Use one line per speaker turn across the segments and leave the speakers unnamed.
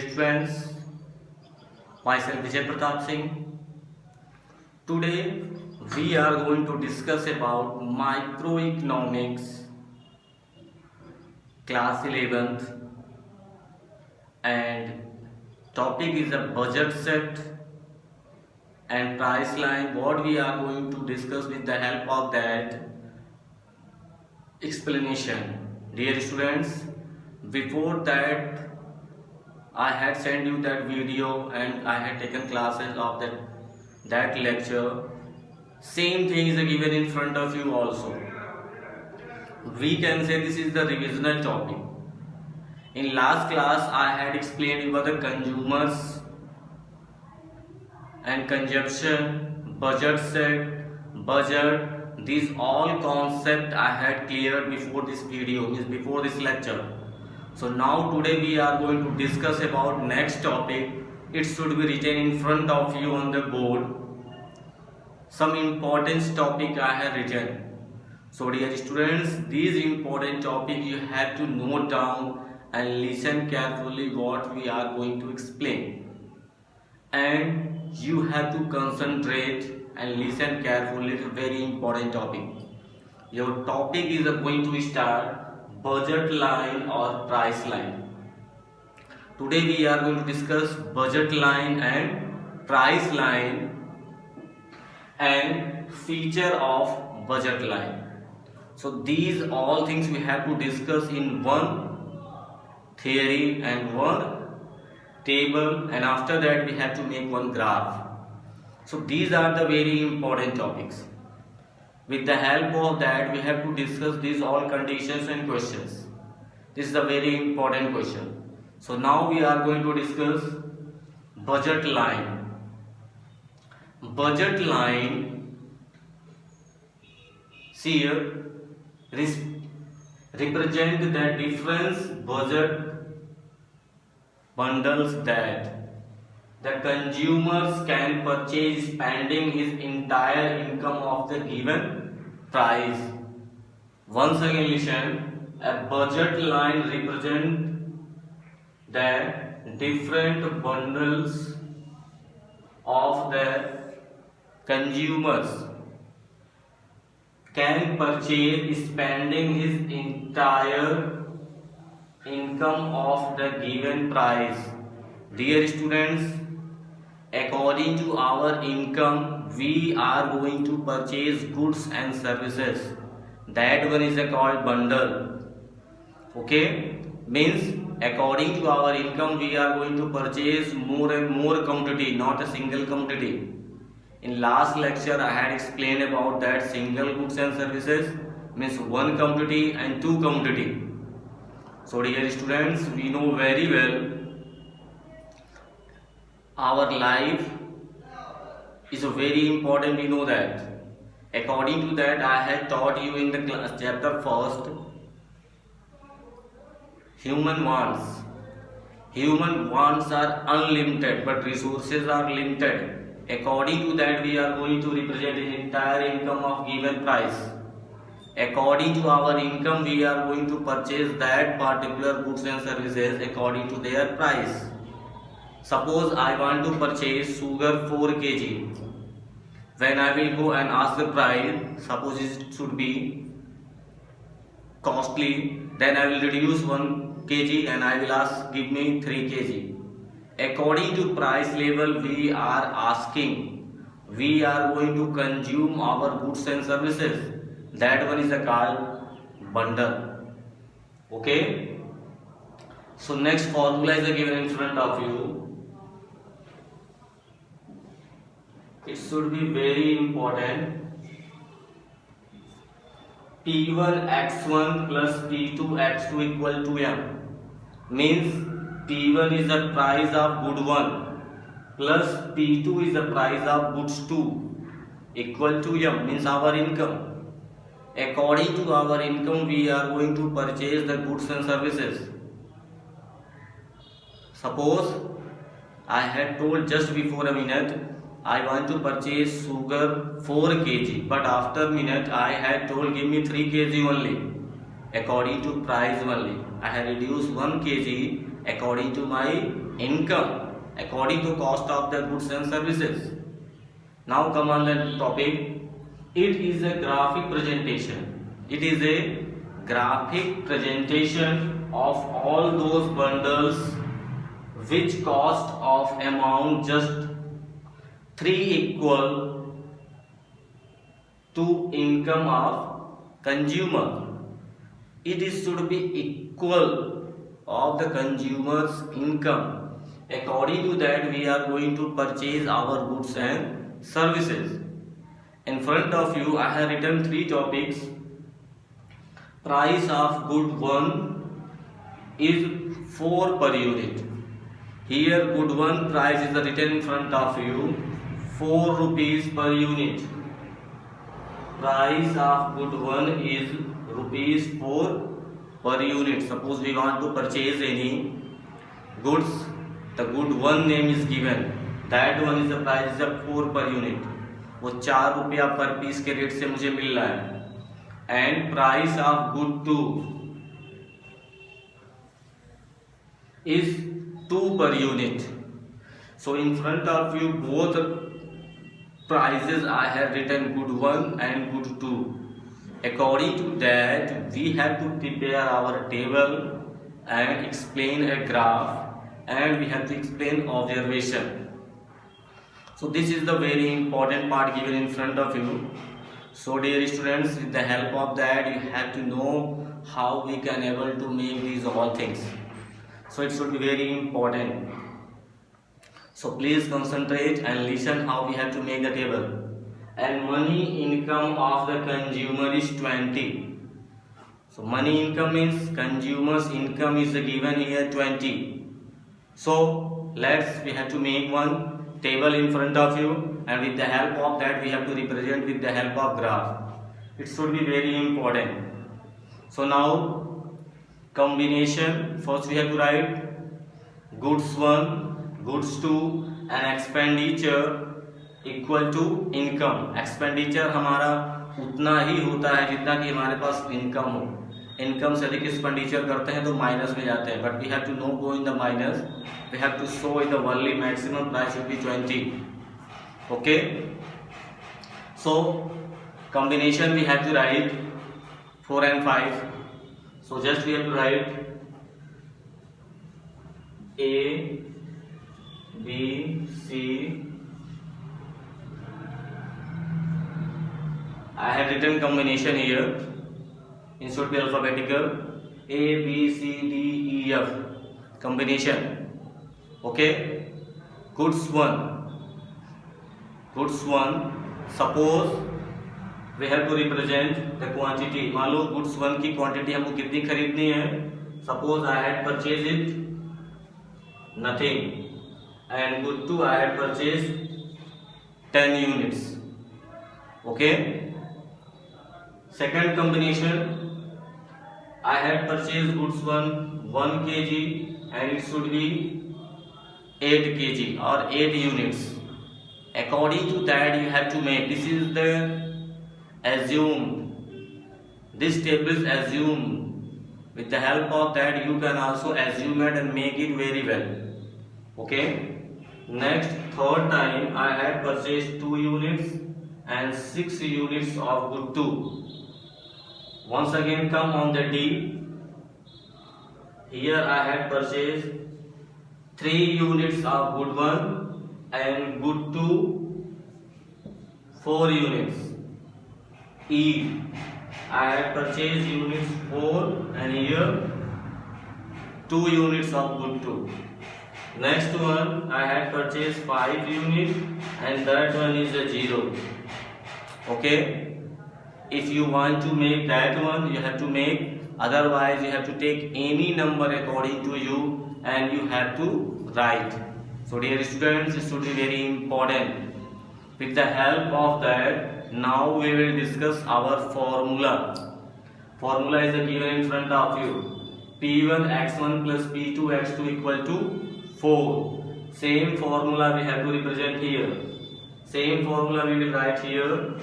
students, myself Vijay Pratap Singh. Today we are going to discuss about microeconomics, class 11th, and topic is a budget set and price line. What we are going to discuss with the help of that explanation. Dear students, before that I had sent you that video and I had taken classes of that lecture. Same thing is given in front of you also. We can say this is the revisional topic. In last class I had explained about the consumers and consumption, budget set, budget. These all concept I had cleared before this video, means before this lecture. So now today we are going to discuss about next topic. It should be written in front of you on the board. Some important topic I have written. So dear students, these important topic you have to note down and listen carefully what we are going to explain. And you have to concentrate and listen carefully. It's a very important topic. Your topic is going to start budget line or price line. Today we are going to discuss budget line and price line and feature of budget line. So these all things we have to discuss in one theory and one table, and after that we have to make one graph. So these are the very important topics. With the help of that we have to discuss these all conditions and questions. This is a very important question. So now we are going to discuss budget line. Budget line, see here, represent the difference budget bundles that the consumers can purchase spending his entire income of the given price. Once again listen, a budget line represents the different bundles of the consumers can purchase spending his entire income of the given price. Dear students, according to our income we are going to purchase goods and services. That one is called bundle. Okay, means according to our income we are going to purchase more and more quantity, not a single quantity. In last lecture I had explained about that single goods and services means one quantity and two quantity. So dear students, we know very well our life is very important, we know that. According to that I had taught you in the class chapter first, human wants. Human wants are unlimited but resources are limited. According to that we are going to represent the entire income of given price. According to our income we are going to purchase that particular goods and services according to their price. Suppose I want to purchase sugar 4 kg. When I will go and ask the price, suppose it should be costly, then I will reduce 1 kg and I will ask give me 3 kg. According to price level we are asking, we are going to consume our goods and services. That one is called bundle. Okay. So next formula is given in front of you. It should be very important. P1 x1 plus P2 x2 equal to M. Means P1 is the price of good 1 plus P2 is the price of goods 2 equal to M, means our income. According to our income we are going to purchase the goods and services. Suppose I had told just before a minute I want to purchase sugar 4 kg, but after minute I had told give me 3 kg only. According to price only I had reduced 1 kg according to my income according to cost of the goods and services. Now come on the topic. It is a graphic presentation. It is a graphic presentation of all those bundles which cost of amount just 3 equal to income of consumer. It is should be equal of the consumer's income. According to that, we are going to purchase our goods and services. In front of you, I have written 3 topics. Price of good 1 is 4 per unit. Here, good 1 price is written in front of you, 4 rupees per unit. Price of good 1 is rupees 4 per unit. Suppose we want to purchase any goods, the good 1 name is given. That one is the price is 4 per unit. वो 4 रुपया पर piece के rate से मुझे मिल रहा है. And price of good 2 is 2 per unit. So in front of you both prices I have written good 1 and good 2. According to that, we have to prepare our table and explain a graph, and we have to explain observation. So this is the very important part given in front of you. So dear students, with the help of that, you have to know how we can able to make these all things. So it should be very important. So please concentrate and listen how we have to make the table. And money income of the consumer is 20. So money income means consumer's income is given here 20. So we have to make one table in front of you, and with the help of that we have to represent with the help of graph. It should be very important. So now combination, first we have to write goods 1, goods 2 and expenditure equal to income. Expenditure हमारा उतना ही होता है जितना कि हमारे पास income हो. Income से अधिक एक्सपेंडिचर करते हैं तो माइनस में जाते हैं, but we have to no go in the minus. We have to show in the only maximum price should be 20. Okay, so combination we have to write 4 and 5. So just we have to write A, B, C. I have written combination here. It should be alphabetical. A, B, C, D, E, F. Combination. Okay. Goods 1. Goods 1. Suppose we have to represent the quantity. मान लो goods 1 की quantity हमको कितनी खरीदनी है. Suppose I had purchased it nothing, and good 2 I had purchased 10 units. Okay. Second combination, I had purchased goods 1 kg, and it should be 8 kg or 8 units. According to that, you have to make. This is the assume. This table is assumed. With the help of that, you can also assume it and make it very well. Okay. Next, third time, I had purchased 2 units and 6 units of good 2. Once again come on the D. Here I had purchased 3 units of good 1 and good 2 4 units. E, I had purchased units 4 and here 2 units of good 2. Next one I had purchased 5 units and that one is a 0. Okay. If you want to make that one, you have to make. Otherwise, you have to take any number according to you and you have to write. So dear students, this should be very important. With the help of that, now we will discuss our formula. Formula is given in front of you. P1 x1 plus P2 x2 equal to 4. Same formula we have to represent here. Same formula we will write here.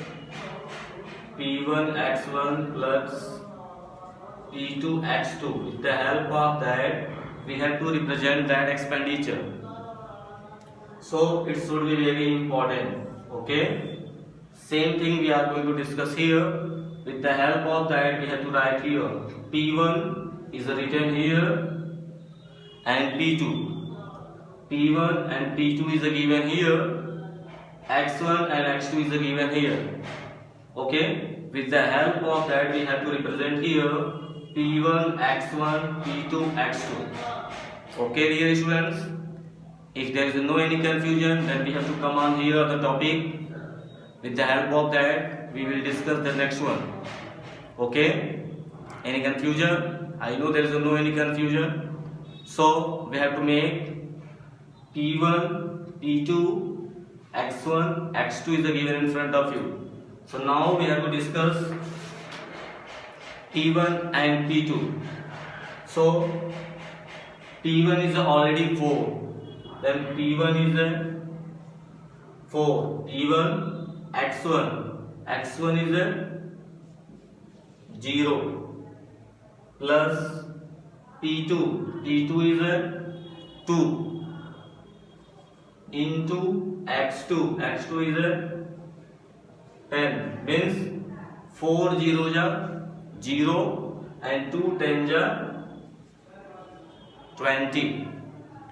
P1 x1 plus P2 x2. With the help of that, we have to represent that expenditure. So it should be very important. Okay. Same thing we are going to discuss here. With the help of that, we have to write here P1 is written here and P2. P1 and P2 is given here. X1 and X2 is given here. Okay. With the help of that, we have to represent here P1 X1, P2 X2. Okay, dear students. If there is no any confusion, then we have to come on here the topic. With the help of that, we will discuss the next one. Okay? Any confusion? I know there is no any confusion. So we have to make P1, P2, X1, X2 is given in front of you. So now we have to discuss P1 and P2. So P1 is already 4. Then P1 is 4. P1 X1 is 0 plus P2 is 2 into X2 is 10, means 4 0 0 and 2 10 20.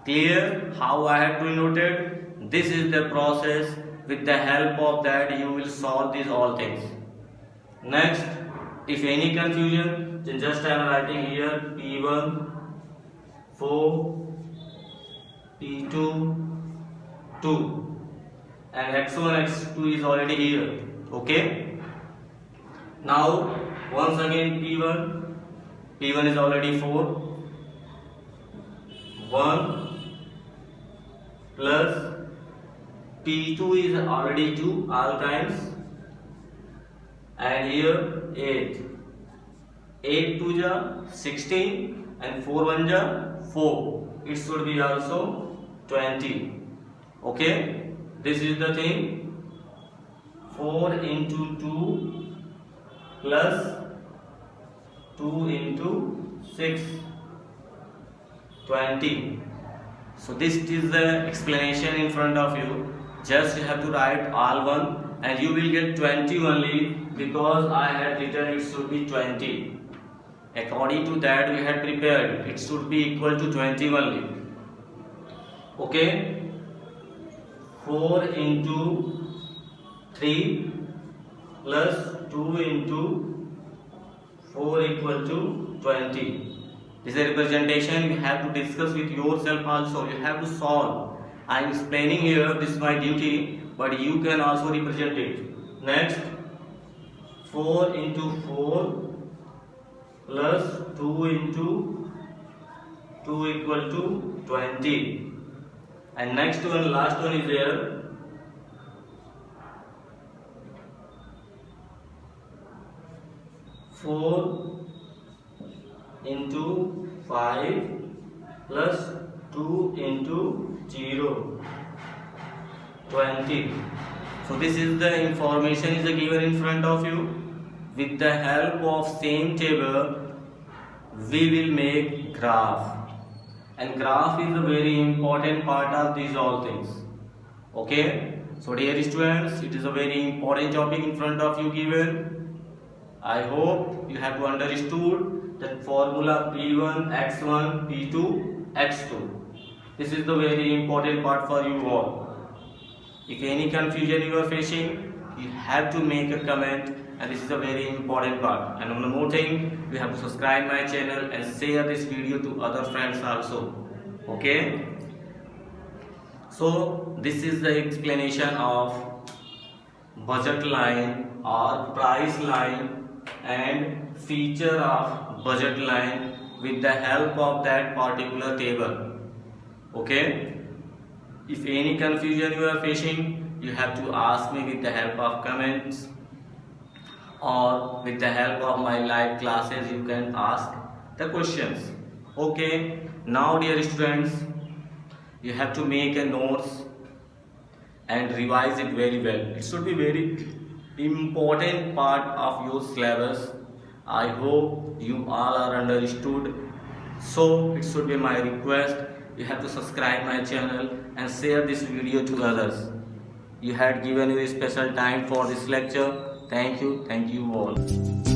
Clear how I have to denote it? This is the process. With the help of that, you will solve these all things. Next, if any confusion, then just I am writing here P1 4, P2 2, and X1 X2 is already here. Okay. Now once again P1 is already 4. 1 plus P2 is already 2 all times, and here 8. 8 2 ja 16 and 4 1 ja 4. It should be also 20. Okay, this is the thing. 4 into 2 plus 2 into 6, 20. So this is the explanation in front of you. Just you have to write all one and you will get 20 only, because I had written it should be 20. According to that we had prepared, it should be equal to 20 only. Okay. 4 into 3 plus 2 into 4 equal to 20. This is a representation you have to discuss with yourself also. You have to solve. I am explaining here, this is my duty, but you can also represent it. Next, 4 into 4 plus 2 into 2 equal to 20. And next one, last one is there. 4 into 5 plus 2 into 0, 20. So this is the information is given in front of you. With the help of same table, we will make graph. And graph is a very important part of these all things. Okay. So dear students, it is a very important topic in front of you given. I hope you have understood that formula P1 X1 P2 X2. This is the very important part for you all. If any confusion you are facing, you have to make a comment, and this is a very important part. And one more thing, you have to subscribe my channel and share this video to other friends also. Okay. So this is the explanation of budget line or price line and feature of budget line with the help of that particular table. Okay. If any confusion you are facing, you have to ask me with the help of comments, or with the help of my live classes you can ask the questions. Okay. Now dear students, you have to make a notes and revise it very well. It should be very important part of your syllabus. I hope you all are understood So it should be my request, you have to subscribe my channel and share this video to others. You had given me special time for this lecture. Thank you all.